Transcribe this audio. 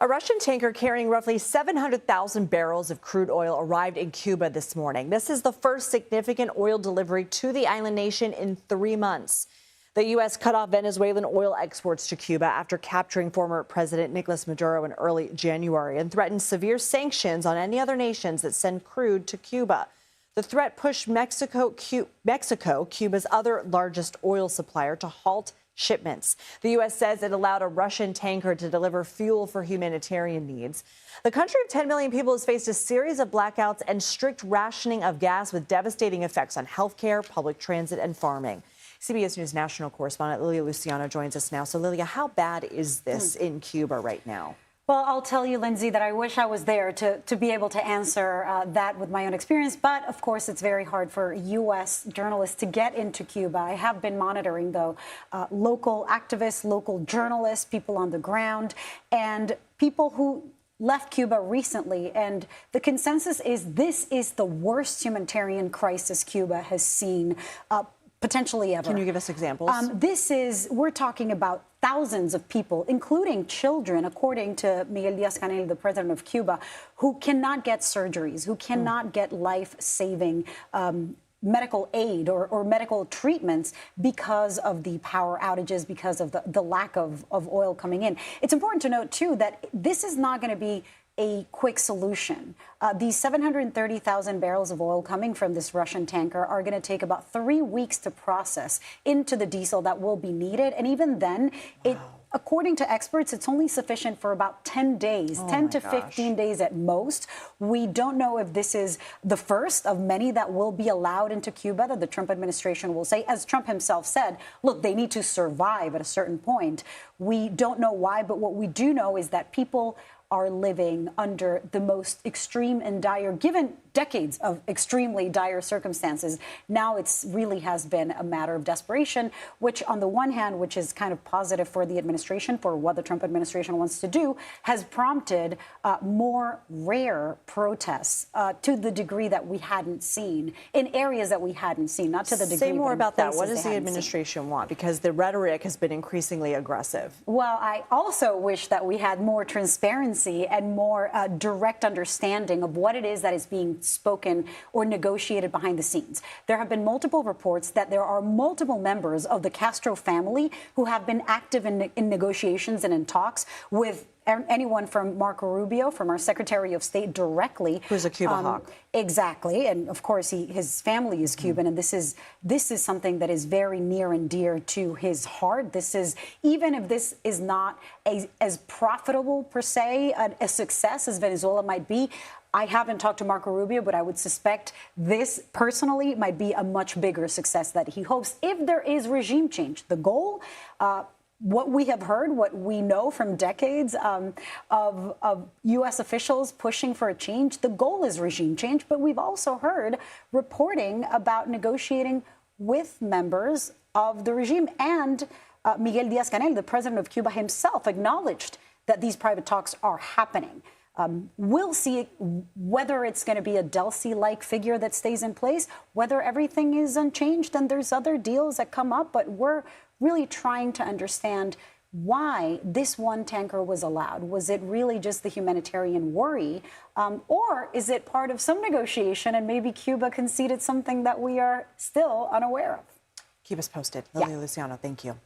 A Russian tanker carrying roughly 700,000 barrels of crude oil arrived in Cuba this morning. This is the first significant oil delivery to the island nation in 3 months. The U.S. cut off Venezuelan oil exports to Cuba after capturing former President Nicolas Maduro in early January and threatened severe sanctions on any other nations that send crude to Cuba. The threat pushed Mexico, Cuba's other largest oil supplier, to halt shipments. The U.S. says it allowed a Russian tanker to deliver fuel for humanitarian needs. The country of 10 million people has faced a series of blackouts and strict rationing of gas with devastating effects on healthcare, public transit, and farming. CBS News national correspondent Lilia Luciano joins us now. So, Lilia, how bad is this in Cuba right now? Well, I'll tell you, Lindsay, that I wish I was there to be able to answer that with my own experience. But, of course, it's very hard for U.S. journalists to get into Cuba. I have been monitoring, though, local activists, local journalists, people on the ground, and people who left Cuba recently. And the consensus is this is the worst humanitarian crisis Cuba has seen potentially ever. Can you give us examples? We're talking about thousands of people, including children, according to Miguel Díaz-Canel, the president of Cuba, who cannot get surgeries, who cannot get life-saving medical aid or medical treatments because of the power outages, because of the lack of oil coming in. It's important to note, too, that this is not going to be a quick solution. These 730,000 barrels of oil coming from this Russian tanker are going to take about 3 weeks to process into the diesel that will be needed. And even then, according to experts, it's only sufficient for about 10 days, 10 to 15 days at most. We don't know if this is the first of many that will be allowed into Cuba, that the Trump administration will say. As Trump himself said, look, they need to survive at a certain point. We don't know why, but what we do know is that people are living under the most extreme and dire, given decades of extremely dire circumstances. Now it's really has been a matter of desperation, which on the one hand, which is kind of positive for the administration, for what the Trump administration wants to do, has prompted more rare protests to the degree that we hadn't seen, in areas that we hadn't seen, not to the degree. Say more about that. What does the administration want? Because the rhetoric has been increasingly aggressive. Well, I also wish that we had more transparency and more direct understanding of what it is that is being spoken or negotiated behind the scenes. There have been multiple reports that there are multiple members of the Castro family who have been active in negotiations and in talks with anyone from Marco Rubio, from our Secretary of State directly. Who's a Cuba hawk. Exactly. And of course, his family is Cuban. And this is something that is very near and dear to his heart. This is, even if this is not as profitable per se, a success as Venezuela might be, I haven't talked to Marco Rubio, but I would suspect this personally might be a much bigger success that he hopes if there is regime change. The goal, what we have heard, what we know from decades of U.S. officials pushing for a change, the goal is regime change. But we've also heard reporting about negotiating with members of the regime. And Miguel Díaz-Canel, the president of Cuba himself, acknowledged that these private talks are happening. We'll see whether it's going to be a Delcy-like figure that stays in place, whether everything is unchanged and there's other deals that come up. But we're really trying to understand why this one tanker was allowed. Was it really just the humanitarian worry, or is it part of some negotiation and maybe Cuba conceded something that we are still unaware of? Keep us posted. Lilia Luciano, thank you.